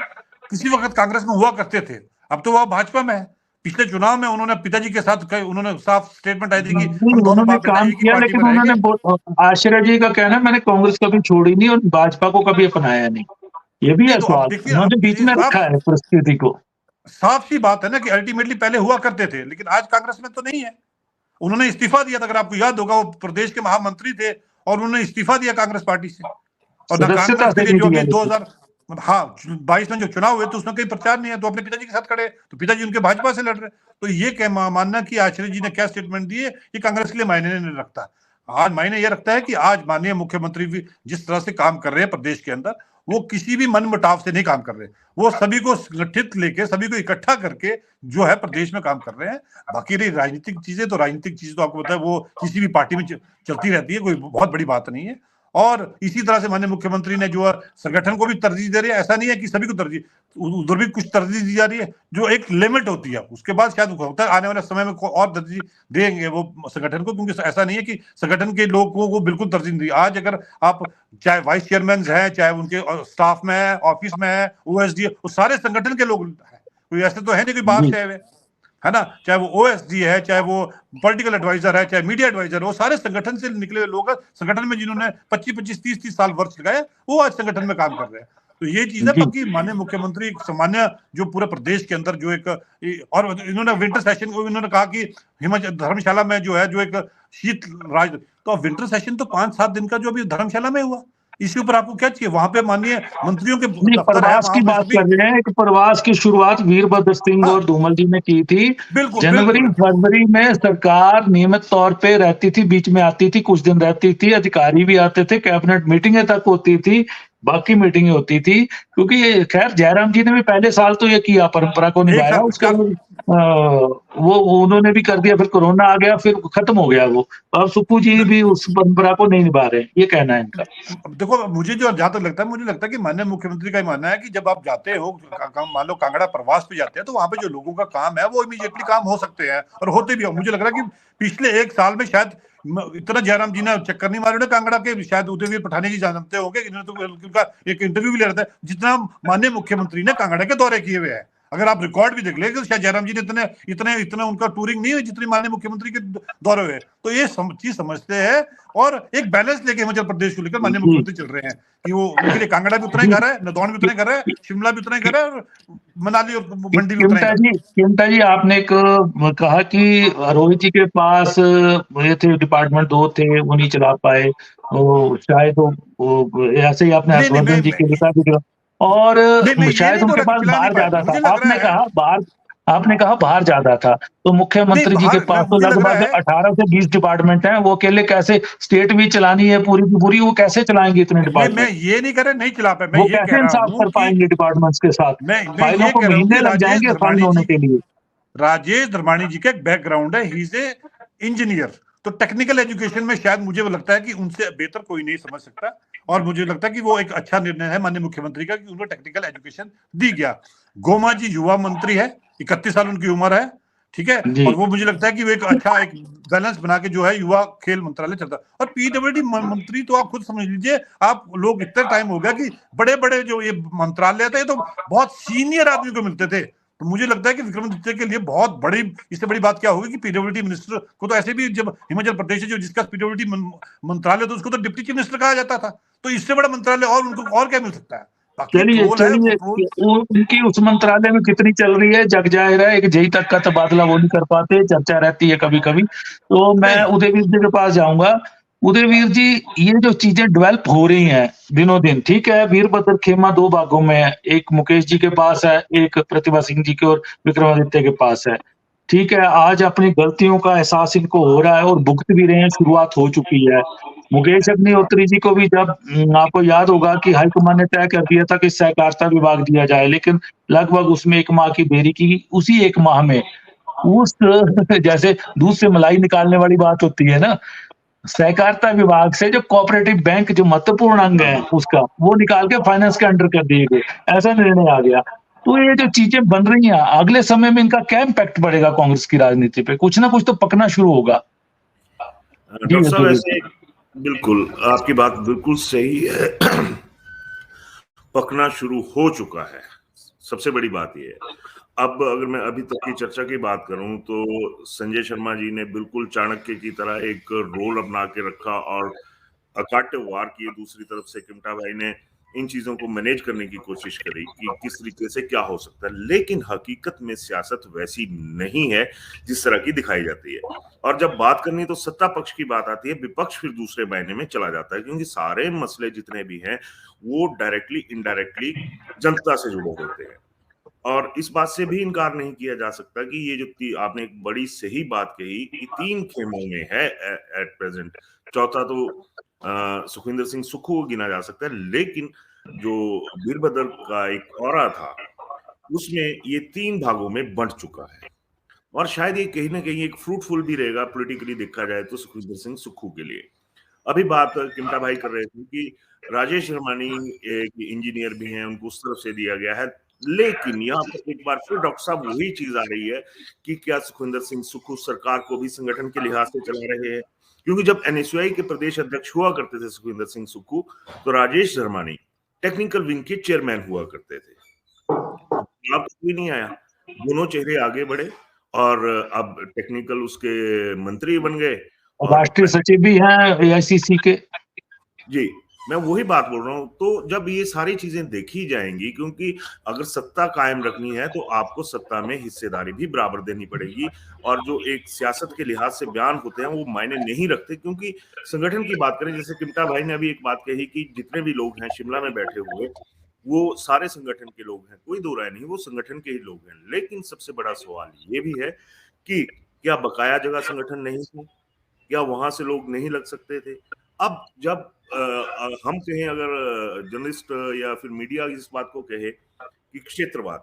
किसी वक्त कांग्रेस में हुआ करते थे, अब तो वह भाजपा में है। पिछले चुनाव में उन्होंने पिताजी के साथ उन्होंने साफ स्टेटमेंट आई थी कि हम दोनों उन्होंने बाप बेटा काम एक ही किया, पार्टी में लेकिन रहेंगे। उन्होंने आश्रय जी का कहना है मैंने कांग्रेस कभी छोड़ी नहीं और भाजपा को कभी अपनाया नहीं, ये भी नहीं है तो अब सवाल। देखिए, उन्होंने अब बीच ये में रखा है परिस्थिति को। साफ सी बात है ना कि अल्टीमेटली पहले हुआ करते थे, लेकिन आज कांग्रेस में तो नहीं है। उन्होंने इस्तीफा दिया था, अगर आपको याद होगा, वो प्रदेश के महामंत्री थे और उन्होंने इस्तीफा दिया कांग्रेस पार्टी से। और ना सदस्यता कांग्रेस के से लिए नहीं जो दिया अभी लेकिन। 2022 में जो चुनाव हुए तो उसमें कोई प्रचार नहीं है, तो अपने पिताजी के साथ खड़े, तो पिताजी उनके भाजपा से लड़ रहे। तो ये क्या मानना कि आचार्य जी ने क्या स्टेटमेंट दिए, ये कांग्रेस के लिए मायने नहीं रखता। आज मायने ये रखता है कि आज माननीय मुख्यमंत्री भी जिस तरह से काम कर रहे हैं प्रदेश के अंदर, वो किसी भी मन मुटाव से नहीं काम कर रहे, वो सभी को संगठित लेके, सभी को इकट्ठा करके जो है प्रदेश में काम कर रहे हैं। बाकी रही राजनीतिक चीजें, तो राजनीतिक चीज तो आपको पता है वो किसी भी पार्टी में चलती रहती है, कोई बहुत बड़ी बात नहीं है। और इसी तरह से माननीय मुख्यमंत्री ने जो है संगठन को भी तरजीह दे रही है, ऐसा नहीं है कि सभी को तरजीह, उधर भी कुछ तरजीह दी जा रही है, जो एक लिमिट होती है, उसके बाद शायद होता है आने वाले समय में और तरजीह देंगे वो संगठन को, क्योंकि ऐसा नहीं है कि संगठन के लोगों को बिल्कुल तरजीह नहीं दी। आज अगर आप चाहे वाइस चेयरमैन हैं, चाहे उनके स्टाफ में है, ऑफिस में है, ओएसडी, वो सारे संगठन के लोग हैं, कोई ऐसे तो है नहीं कोई बाहर से आए, है ना। चाहे वो ओएसडी है, चाहे वो पॉलिटिकल एडवाइजर है, चाहे मीडिया एडवाइजर है, वो सारे संगठन से निकले हुए लोग हैं। संगठन में जिन्होंने 25-25, 30-30 साल वर्ष लगाए, वो आज संगठन में काम कर रहे हैं। तो ये चीज है। बाकी माननीय मुख्यमंत्री सामान्य जो पूरे प्रदेश के अंदर जो एक, और इन्होंने विंटर सेशन को इन्होंने कहा कि हिमाचल धर्मशाला में जो है जो एक शीत राज, तो विंटर सेशन तो 5-7 दिन का जो अभी धर्मशाला में हुआ, इसके ऊपर आपको क्या चाहिए? वहां पे माननीय मंत्रियों के प्रवास की बात कर रहे हैं। एक प्रवास की शुरुआत वीरभद्र सिंह और धूमल जी ने की थी। जनवरी फरवरी में सरकार नियमित तौर पे रहती थी, बीच में आती थी, कुछ दिन रहती थी, अधिकारी भी आते थे, कैबिनेट मीटिंगें तक होती थी, बाकी मीटिंगें होती थी। क्योंकि खैर जयराम जी ने भी पहले साल तो ये किया, परंपरा को निभाया, उसका वो उन्होंने भी कर दिया, फिर कोरोना आ गया, फिर खत्म हो गया वो। अब सुक्खू जी भी उस परंपरा को नहीं निभा रहे, ये कहना है इनका। देखो मुझे जो जहां तक लगता है, मुझे लगता है कि माननीय मुख्यमंत्री का मानना है कि जब आप जाते हो, मान लो कांगड़ा प्रवास पे जाते हैं, तो वहां पे जो लोगों का काम है वो इमीडिएटली काम हो सकते हैं और होते भी हो। मुझे लग रहा है कि पिछले 1 साल में शायद इतना जयराम जी ने चक्कर नहीं मारे कांगड़ा के, शायद उदयवीर पठानी जी जानते होंगे, इन्होंने तो उनका एक इंटरव्यू भी ले रहा था, जितना माननीय मुख्यमंत्री ने कांगड़ा के दौरे किए हुए हैं। अगर आप रिकॉर्ड भी देख ले तो शायद जयराम जी ने इतने उनका टूरिंग नहीं हुई जितनी माननीय मुख्यमंत्री के दौरे हुए। तो ये चीज समझते हैं और एक बैलेंस लेके हिमाचल प्रदेश को लेकर माननीय मुख्यमंत्री चल रहे हैं कि वो उनके लिए कांगड़ा भी उतना ही कर रहा है, नदौन भी उतना ही कर रहा है, शिमला भी उतना ही कर रहा है और मनाली और मंडी भी उतना ही। चिंता जी आपने कहा कि रोहित जी के पास ये थे डिपार्टमेंट 2 थे, वो नहीं चला पाए, शायद ऐसे ही आपने हर्षवर्धन जी के लिखा भी, और शायद उनके पास बाहर ज्यादा था। आपने कहा बाहर ज्यादा था, तो मुख्यमंत्री जी के पास तो लगभग 18 से 20 डिपार्टमेंट हैं, वो अकेले कैसे स्टेट भी चलानी है पूरी की पूरी, वो कैसे चलाएंगे इतने डिपार्टमेंट? मैं ये नहीं कर रहा, नहीं चला पाए, वो कैसे इंसाफ कर पाएंगे डिपार्टमेंट्स के साथ? फाइलों को महीने लग जाएंगे फाइल होने के लिए। राजेश धर्माणी जी का एक बैकग्राउंड है, ही इज ए इंजीनियर, तो टेक्निकल एजुकेशन में शायद मुझे लगता है कि उनसे बेहतर कोई नहीं समझ सकता, और मुझे लगता है कि वो एक अच्छा निर्णय है माननीय मुख्यमंत्री का कि उनको टेक्निकल एजुकेशन दी गया। गोमा जी युवा मंत्री है, 31 साल उनकी उम्र है, ठीक है, और वो मुझे लगता है कि वो एक अच्छा एक बैलेंस बना के जो है युवा खेल मंत्रालय चलता है। और पीडब्ल्यूडी मंत्री तो आप खुद समझ लीजिए, आप लोग इतना टाइम हो गया कि बड़े बड़े जो ये मंत्रालय थे तो बहुत सीनियर आदमी को मिलते थे, तो मुझे लगता है कि विक्रमादित्य के लिए बहुत बड़ी, इससे बड़ी बात क्या होगी कि पीडब्ल्यूडी मिनिस्टर को तो ऐसे भी, जब हिमाचल प्रदेश जो जिसका पीडब्ल्यूडी मंत्रालय तो उसको तो डिप्टी चीफ मिनिस्टर कहा जाता था, तो इससे बड़ा मंत्रालय और उनको और क्या मिल सकता है? चलिए उनकी उस मंत्रालय में कितनी चल रही है जग जाहिर है, एक जेई तक का तबादला वो नहीं कर पाते, चर्चा रहती है कभी कभी। तो मैं उदयवीर जी के पास जाऊंगा। उदयवीर जी, ये जो चीजें डेवलप हो रही हैं दिनों दिन, ठीक है, वीरभद्र खेमा 2 भागों में है, एक मुकेश जी के पास है, एक प्रतिभा सिंह जी के और विक्रमादित्य के पास है, ठीक है। आज अपनी गलतियों का एहसास इनको हो रहा है और भुगत भी रहे हैं, शुरुआत हो चुकी है। मुकेश अग्निहोत्री जी को भी जब आपको याद होगा कि हाईकमान ने तय कर दिया था कि सहकारिता विभाग दिया जाए, लेकिन लगभग उसमें 1 माह की देरी की, उसी 1 माह में उस जैसे दूध से मलाई निकालने वाली बात होती है ना, सहकारिता विभाग से जो कोऑपरेटिव बैंक जो महत्वपूर्ण अंग है उसका, वो निकाल के फाइनेंस के अंडर कर दिए गए, ऐसा निर्णय आ गया। तो ये जो चीजें बन रही हैं, अगले समय में इनका क्या इम्पैक्ट पड़ेगा कांग्रेस की राजनीति पे? कुछ ना कुछ तो पकना शुरू होगा। डॉक्टर साहब जी, ऐसे बिल्कुल आपकी बात बिल्कुल सही है। पकना शुरू हो चुका है, सबसे बड़ी बात ये है। अब अगर मैं अभी तक की चर्चा की बात करूं तो संजय शर्मा जी ने बिल्कुल चाणक्य की तरह एक रोल अपना के रखा और अकाट्य वार किए। दूसरी तरफ से किमटा भाई ने इन चीजों को मैनेज करने की कोशिश करी कि किस तरीके से क्या हो सकता है, लेकिन हकीकत में सियासत वैसी नहीं है जिस तरह की दिखाई जाती है। और जब बात करनी तो सत्ता पक्ष की बात आती है, विपक्ष फिर दूसरे महीने में चला जाता है, क्योंकि सारे मसले जितने भी हैं वो डायरेक्टली इनडायरेक्टली जनता से जुड़े होते हैं। और इस बात से भी इनकार नहीं किया जा सकता कि ये जो आपने एक बड़ी सही बात कही कि 3 खेमों में है एट प्रेजेंट। चौथा तो सुखविंदर सिंह सुक्खू को गिना जा सकता है, लेकिन जो वीरभद्र का एक औरा था उसमें ये 3 भागों में बंट चुका है। और शायद ये कहीं ना कहीं एक फ्रूटफुल भी रहेगा पॉलिटिकली देखा जाए तो सुखविंदर सिंह सुक्खू के लिए। अभी बात किमटा भाई कर रहे थे कि राजेश रमानी एक इंजीनियर भी हैं, उनको उस तरफ से दिया गया है, लेकिन यहाँ पर एक बार फिर डॉक्टर साहब वही चीज आ रही है कि क्या सुखविंदर सिंह सुक्खू सरकार को भी संगठन के लिहाज से चला रहे हैं? क्योंकि जब एनएसयूआई के प्रदेश अध्यक्ष हुआ करते थे सुखविंदर सिंह सुक्खू, तो राजेश धर्मानी टेक्निकल विंग के चेयरमैन हुआ करते थे। अब कोई नहीं आया, दोनों चेहरे आगे बढ़े और अब टेक्निकल उसके मंत्री बन गए और राष्ट्रीय सचिव भी हैं एआईसीसी के। जी, मैं वही बात बोल रहा हूँ। तो जब ये सारी चीजें देखी जाएंगी, क्योंकि अगर सत्ता कायम रखनी है तो आपको सत्ता में हिस्सेदारी भी बराबर देनी पड़ेगी, और जो एक सियासत के लिहाज से बयान होते हैं वो मायने नहीं रखते। क्योंकि संगठन की बात करें, जैसे किमटा भाई ने अभी एक बात कही कि जितने भी लोग हैं शिमला में बैठे हुए वो सारे संगठन के लोग हैं, कोई दो राय नहीं, वो संगठन के ही लोग हैं। लेकिन सबसे बड़ा सवाल ये भी है कि क्या बकाया जगह संगठन नहीं थी, क्या वहां से लोग नहीं लग सकते थे? अब जब हम कहें, अगर जर्नलिस्ट या फिर मीडिया इस बात को कहे कि क्षेत्रवाद,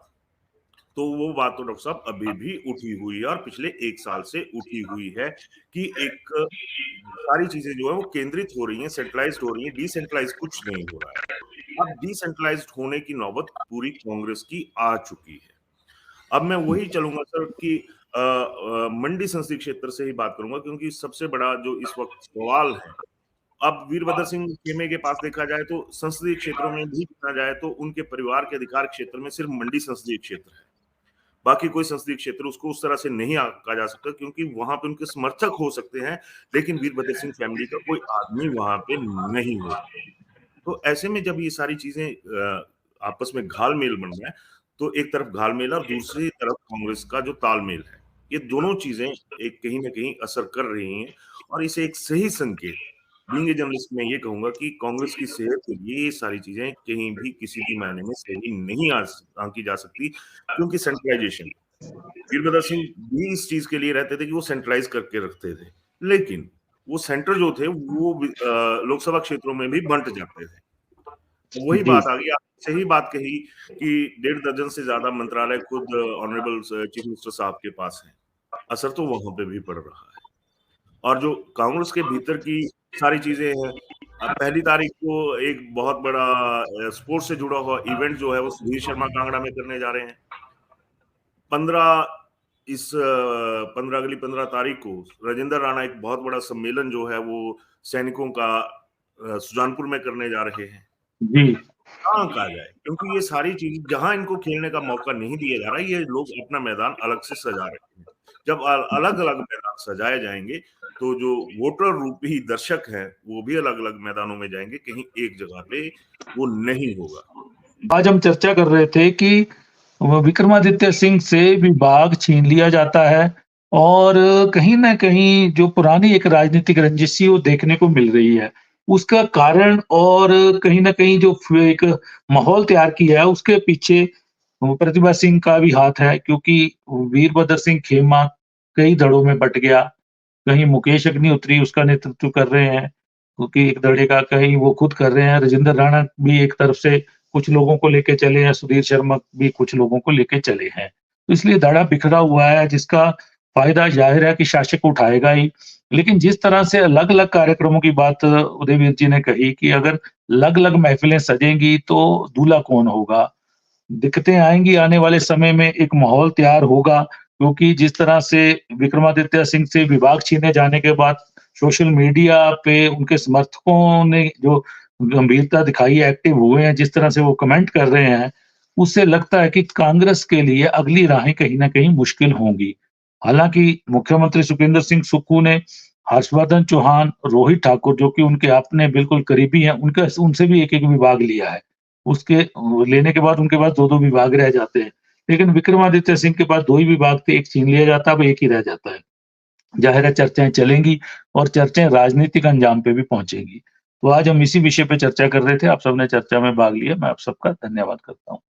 तो वो बात तो डॉक्टर साहब अभी भी उठी हुई है और पिछले 1 साल से उठी हुई है कि एक सारी चीजें जो है वो केंद्रित हो रही हैं, सेंट्रलाइज्ड हो रही हैं, डिसेंट्रलाइज कुछ नहीं हो रहा है। अब डिसेंट्रलाइज्ड होने की नौबत पूरी कांग्रेस की आ चुकी है। अब मैं वही चलूंगा सर कि मंडी संसदीय क्षेत्र से ही बात करूंगा, क्योंकि सबसे बड़ा जो इस वक्त सवाल है, अब वीरभद्र सिंह खेमे के पास देखा जाए तो संसदीय क्षेत्रों में भी देखा जाए तो उनके परिवार के अधिकार क्षेत्र में सिर्फ मंडी संसदीय क्षेत्र है, बाकी कोई संसदीय क्षेत्र उसको उस तरह से नहीं कहा जा सकता, क्योंकि वहां पे उनके समर्थक हो सकते हैं लेकिन वीरभद्र सिंह फैमिली का कोई आदमी वहां पे नहीं हो। तो ऐसे में जब ये सारी चीजें आपस में घालमेल बन रहा है, तो एक तरफ घालमेल और दूसरी तरफ कांग्रेस का जो तालमेल है, ये दोनों चीजें एक कहीं ना कहीं असर कर रही हैं। और इसे एक सही संकेत, बीइंग ए जर्नलिस्ट मैं ये कहूंगा कि कांग्रेस की सेहत के लिए ये सारी चीजें कहीं भी किसी भी मायने में सही नहीं आंकी जा सकती, क्योंकि सेंट्रलाइजेशन, वीरभद्र सिंह भी इस चीज के लिए रहते थे कि वो सेंट्रलाइज करके रखते थे, लेकिन वो सेंटर जो थे वो लोकसभा क्षेत्रों में भी बंट जाते थे। वही बात आ गई, आपने सही बात कही कि 1.5 दर्जन से ज्यादा मंत्रालय खुद ऑनरेबल चीफ मिनिस्टर साहब के पास है। असर तो वहां पे भी पड़ रहा है। और जो कांग्रेस के भीतर की सारी चीजें हैं, पहली तारीख को एक बहुत बड़ा स्पोर्ट्स से जुड़ा हुआ इवेंट जो है वो सुधीर शर्मा कांगड़ा में करने जा रहे हैं। 15 तारीख को राजेंद्र राणा एक बहुत बड़ा सम्मेलन जो है वो सैनिकों का सुजानपुर में करने जा रहे हैं। जी, कहाँ कहा जाए, क्योंकि ये सारी चीज जहां इनको खेलने का मौका नहीं दिया जा रहा है, ये लोग अपना मैदान अलग से सजा रहे हैं। जब अलग अलग मैदान सजाए जाएंगे तो जो वोटर रूपी दर्शक हैं वो भी अलग अलग मैदानों में जाएंगे, कहीं एक जगह पे वो नहीं होगा। आज हम चर्चा कर रहे थे कि विक्रमादित्य सिंह से विभाग छीन लिया जाता है और कहीं न कहीं जो पुरानी एक राजनीतिक रंजिश वो देखने को मिल रही है। उसका कारण और कहीं न कहीं जो एक माहौल तैयार किया है उसके पीछे प्रतिभा सिंह का भी हाथ है, क्योंकि वीरभद्र सिंह खेमा कई धड़ों में बँट गया। कहीं मुकेश अग्निहोत्री उसका नेतृत्व कर रहे हैं, क्योंकि एक धड़े का कहीं वो खुद कर रहे हैं। राजेंद्र राणा भी एक तरफ से कुछ लोगों को लेके चले हैं, सुधीर शर्मा भी कुछ लोगों को लेके चले हैं। तो इसलिए धड़ा बिखरा हुआ है, जिसका फ़ायदा ज़ाहिर है कि शासक उठाएगा ही। लेकिन जिस तरह से अलग-अलग कार्यक्रमों की बात उदयवीर जी ने कही कि अगर अलग-अलग महफ़िलें सजेंगी तो दूल्हा कौन होगा? दिक्कतें आएँगी आने वाले समय में, एक माहौल तैयार होगा, क्योंकि जिस तरह से विक्रमादित्य सिंह से विभाग छीने जाने के बाद सोशल मीडिया पे उनके समर्थकों ने जो गंभीरता दिखाई है, एक्टिव हुए हैं, जिस तरह से वो कमेंट कर रहे हैं, उससे लगता है कि कांग्रेस के लिए अगली राहें कहीं न कहीं मुश्किल होंगी। हालाँकि मुख्यमंत्री सुखविंदर सिंह सुक्खू ने हर्षवर्धन चौहान, रोहित ठाकुर जो कि उनके अपने बिल्कुल करीबी हैं, उनका उनसे भी एक-एक विभाग लिया है। उसके लेने के बाद उनके पास 2-2 विभाग रह जाते हैं। लेकिन विक्रमादित्य सिंह के पास 2 ही विभाग थे, 1 छीन लिया जाता, अब 1 ही रह जाता है। ज़ाहिर है चर्चाएँ चलेंगी और चर्चाएँ राजनीतिक अंजाम पे भी पहुँचेंगी। तो आज हम इसी विषय पे चर्चा कर रहे थे, आप सबने चर्चा में भाग लिया, मैं आप सबका धन्यवाद करता हूँ।